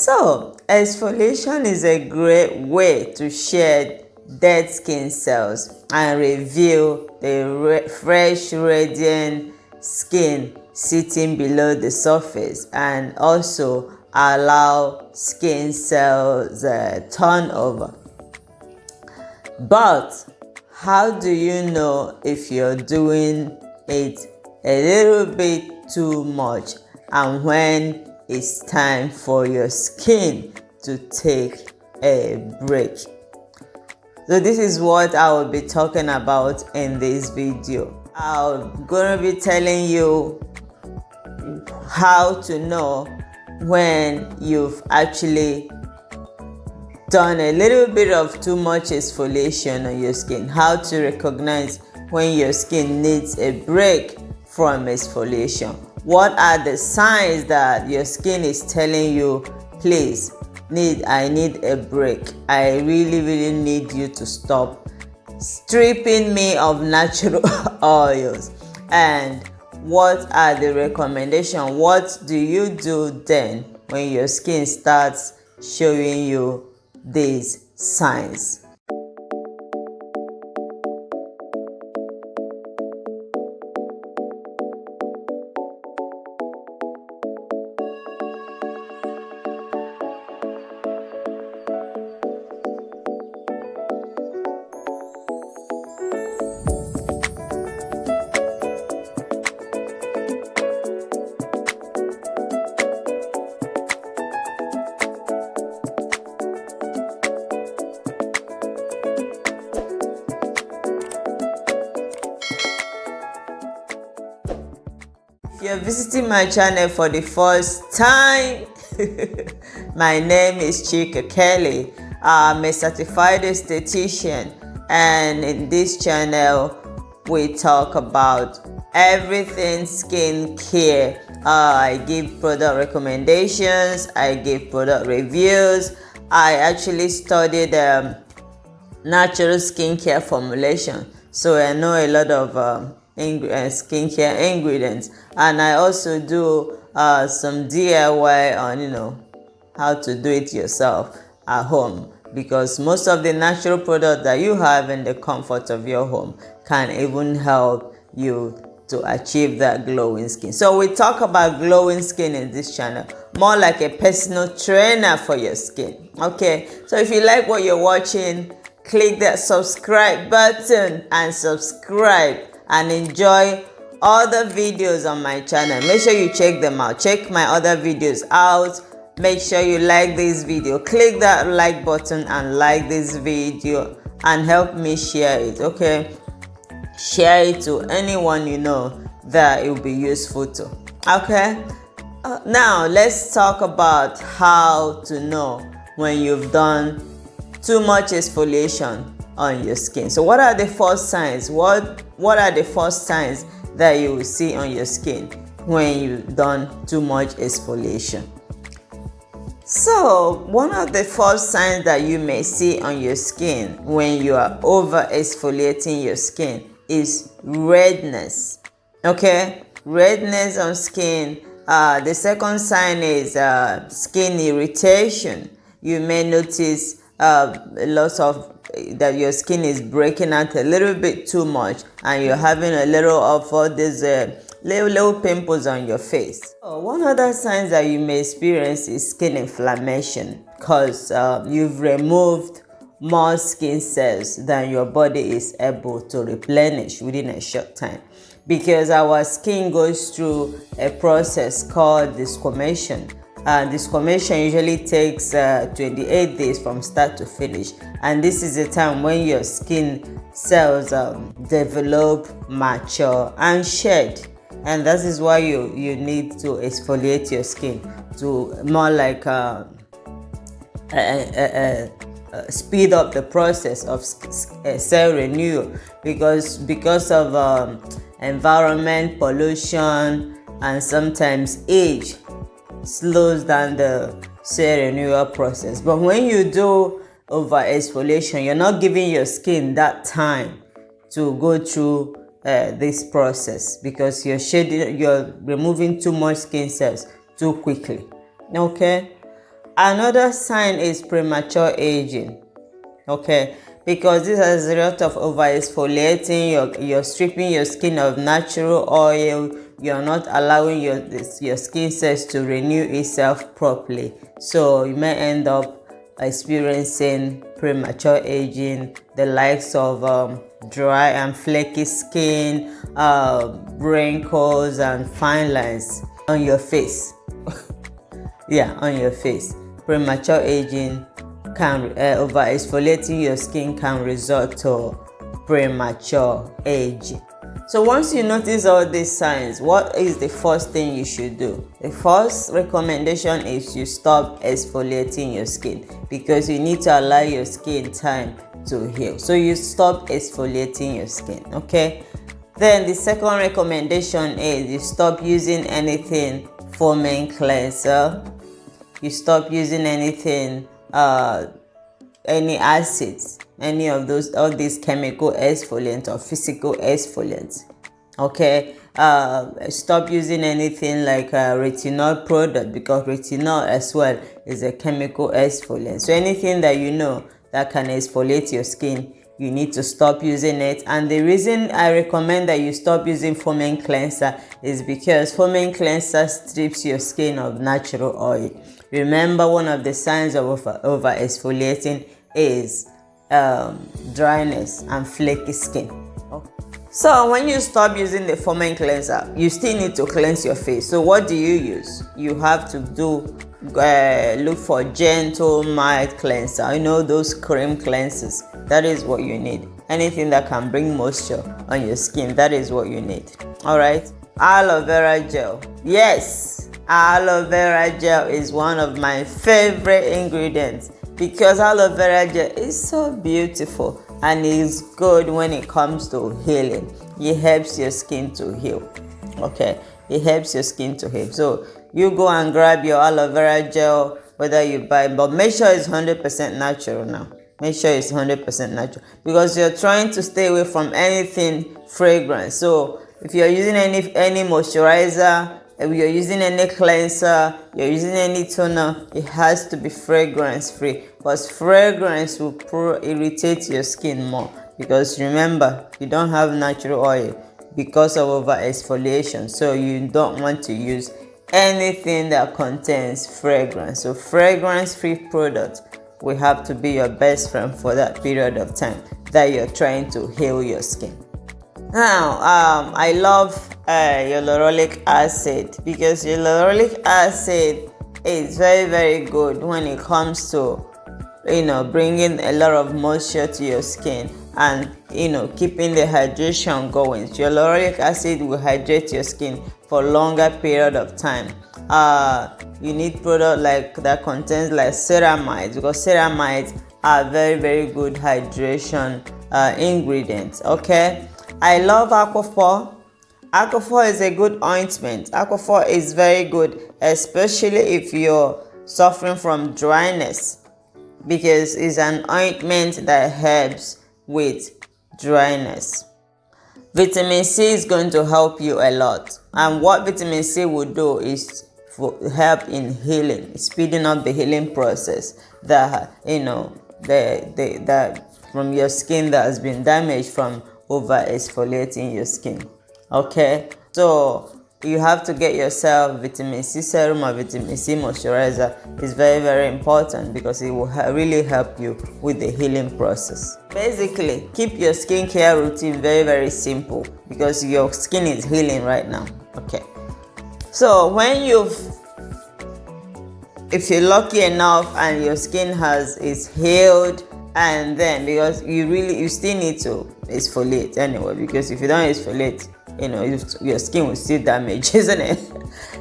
So, exfoliation is a great way to shed dead skin cells and reveal the fresh, radiant skin sitting below the surface, and also allow skin cells turnover. But how do you know if you're doing it a little bit too much and when it's time for your skin to take a break? So this is what I will be talking about in this video. I'm going to be telling you how to know when you've actually done a little bit of too much exfoliation on your skin, how to recognize when your skin needs a break from exfoliation. What are the signs that your skin is telling you, please, I need a break. I really need you to stop stripping me of natural oils? And what are the recommendations? What do you do then when your skin starts showing you these signs? If you're visiting my channel for the first time, my name is Chika Kelly. I'm a certified esthetician, and in this channel we talk about everything skincare. I give product recommendations, I give product reviews. I actually studied natural skincare formulation, so I know a lot of skincare ingredients, and I also do some DIY on how to do it yourself at home, because most of the natural products that you have in the comfort of your home can even help you to achieve that glowing skin. So we talk about glowing skin in this channel, more like a personal trainer for your skin. Okay, so if you like what you're watching, click that subscribe button and subscribe, and enjoy other videos on my channel. Make sure you check them out. Check my other videos out. Make sure you like this video. Click that like button and like this video and help me share it. Okay, share it to anyone you know that it will be useful to. Okay, now let's talk about how to know when you've done too much exfoliation on your skin. So what are the first signs? What are the first signs that you will see on your skin when you've done too much exfoliation? So one of the first signs that you may see on your skin when you are over exfoliating your skin is redness. Okay, redness on skin. The second sign is skin irritation. You may notice a lot of that your skin is breaking out a little bit too much, and you're having a little of all these little pimples on your face. One other sign that you may experience is skin inflammation, because you've removed more skin cells than your body is able to replenish within a short time, because our skin goes through a process called desquamation. Desquamation usually takes 28 days from start to finish, and this is the time when your skin cells develop, mature, and shed. And that is why you need to exfoliate your skin to more like speed up the process of cell renewal, because of environment, pollution, and sometimes age slows down the cell renewal process. But when you do over exfoliation, you're not giving your skin that time to go through this process, because you're removing too much skin cells too quickly. Okay, Another sign is premature aging. Okay, because this has a lot of over-exfoliating. You're stripping your skin of natural oil. You're not allowing your skin cells to renew itself properly, so you may end up experiencing premature aging, the likes of dry and flaky skin, wrinkles and fine lines on your face. Yeah, on your face. Premature aging can over exfoliating your skin can result to premature aging. So once you notice all these signs, what is the first thing you should do? The first recommendation is you stop exfoliating your skin, because you need to allow your skin time to heal. So you stop exfoliating your skin, okay? Then the second recommendation is you stop using anything foaming cleanser. You stop using anything, any acids, any of those, all these chemical exfoliants or physical exfoliants. Okay, stop using anything like a retinol product, because retinol as well is a chemical exfoliant. So anything that you know that can exfoliate your skin, you need to stop using it. And the reason I recommend that you stop using foaming cleanser is because foaming cleanser strips your skin of natural oil. Remember, one of the signs of over exfoliating is dryness and flaky skin. Okay. So when you stop using the foaming cleanser, you still need to cleanse your face. So what do you use? You have to look for gentle, mild cleanser. You know, those cream cleansers. That is what you need. Anything that can bring moisture on your skin, that is what you need. All right. Aloe vera gel. Yes, aloe vera gel is one of my favorite ingredients, because aloe vera gel is so beautiful and is good when it comes to healing. It helps your skin to heal. Okay, it helps your skin to heal. So you go and grab your aloe vera gel, whether you buy, but make sure it's 100% natural now. Make sure it's 100% natural, because you're trying to stay away from anything fragrance. So if you're using any moisturizer, if you're using any cleanser, you're using any toner, it has to be fragrance free, because fragrance will irritate your skin more. Because remember, you don't have natural oil because of over exfoliation, so you don't want to use anything that contains fragrance. So fragrance free product will have to be your best friend for that period of time that you're trying to heal your skin. Now, I love hyaluronic acid, because hyaluronic acid is very, very good when it comes to, bringing a lot of moisture to your skin and, keeping the hydration going. Hyaluronic acid will hydrate your skin for a longer period of time. You need product like that contains like ceramides, because ceramides are very, very good hydration ingredients. Okay. I love Aquaphor. Aquaphor is a good ointment. Aquaphor is very good, especially if you're suffering from dryness, because it's an ointment that helps with dryness. Vitamin C is going to help you a lot. And what vitamin C will do is help in healing, speeding up the healing process that, that from your skin that has been damaged from over exfoliating your skin. Okay, so you have to get yourself vitamin C serum or vitamin C moisturizer. It's very, very important, because it will really help you with the healing process. Basically, keep your skincare routine very, very simple, because your skin is healing right now. Okay, so if you're lucky enough and your skin is healed, and then because you still need to exfoliate anyway, because if you don't exfoliate, your skin will still damage, isn't it?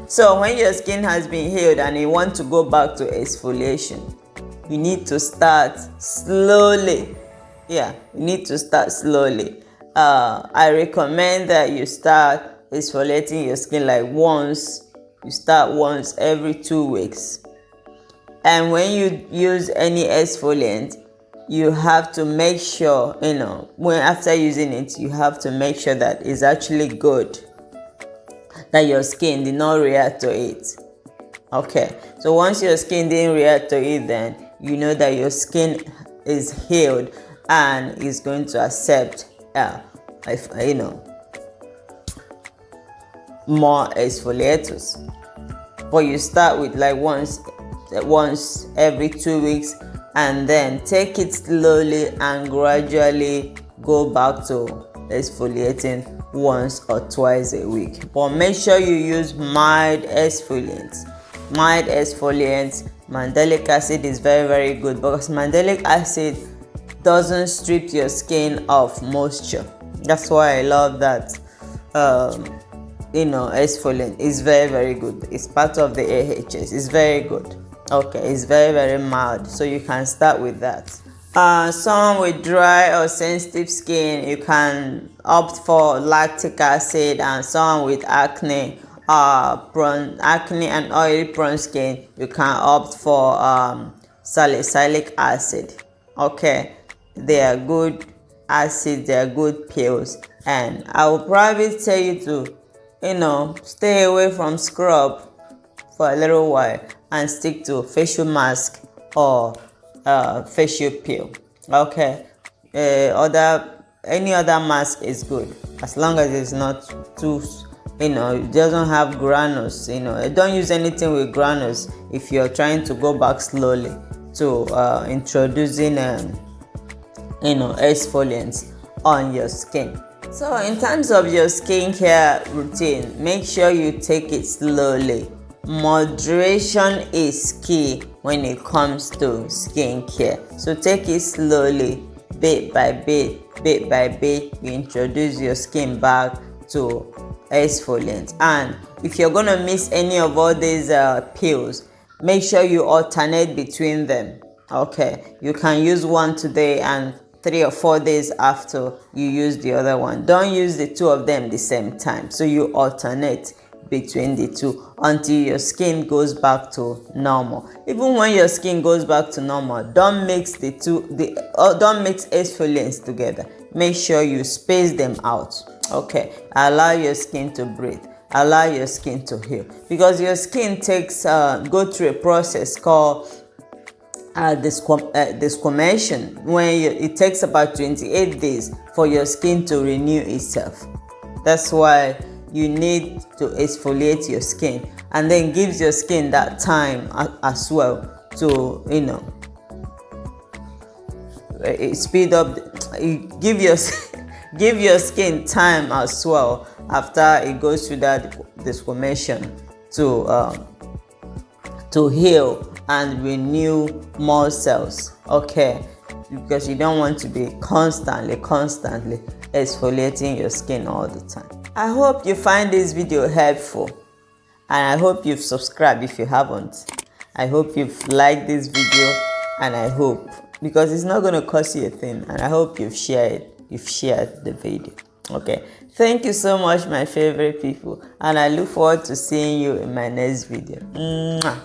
So when your skin has been healed and you want to go back to exfoliation, you need to start slowly. Yeah, you need to start slowly. I recommend that you start exfoliating your skin like you start once every 2 weeks. And when you use any exfoliant, you have to make sure, after using it, you have to make sure that it's actually good, that your skin did not react to it. Okay, so once your skin didn't react to it, then you know that your skin is healed and is going to accept if more exfoliators. But you start with like once every 2 weeks, and then take it slowly and gradually go back to exfoliating once or twice a week. But make sure you use mild exfoliants. Mandelic acid is very good, because mandelic acid doesn't strip your skin of moisture. That's why I love that. Exfoliant is very good. It's part of the AHS. It's very good. Okay, it's very mild, so you can start with that. Someone with dry or sensitive skin, you can opt for lactic acid, and someone with acne and oil prone skin, you can opt for salicylic acid. Okay, they are good acids, they are good pills, and I will probably tell you to stay away from scrub for a little while and stick to facial mask or facial peel. Okay, any other mask is good, as long as it's not too it doesn't have granules. Don't use anything with granules if you're trying to go back slowly to introducing exfoliants on your skin. So in terms of your skincare routine, make sure you take it slowly. Moderation is key when it comes to skincare. So take it slowly, bit by bit. You introduce your skin back to exfoliant. And if you're gonna miss any of all these pills, make sure you alternate between them. Okay, you can use one today and 3 or 4 days after you use the other one. Don't use the two of them the same time. So you alternate between the two until your skin goes back to normal. Even when your skin goes back to normal, don't mix don't mix exfoliants together. Make sure you space them out. Okay, allow your skin to breathe, allow your skin to heal, because your skin go through a process called desquamation, when it takes about 28 days for your skin to renew itself. That's why you need to exfoliate your skin, and then gives your skin that time as well to speed up. Give your skin time as well after it goes through that desquamation to heal and renew more cells. Okay, because you don't want to be constantly exfoliating your skin all the time. I hope you find this video helpful, and I hope you've subscribed if you haven't. I hope you've liked this video, and I hope, because it's not going to cost you a thing, and I hope you've shared the video. Okay, thank you so much, my favorite people, and I look forward to seeing you in my next video. Mwah.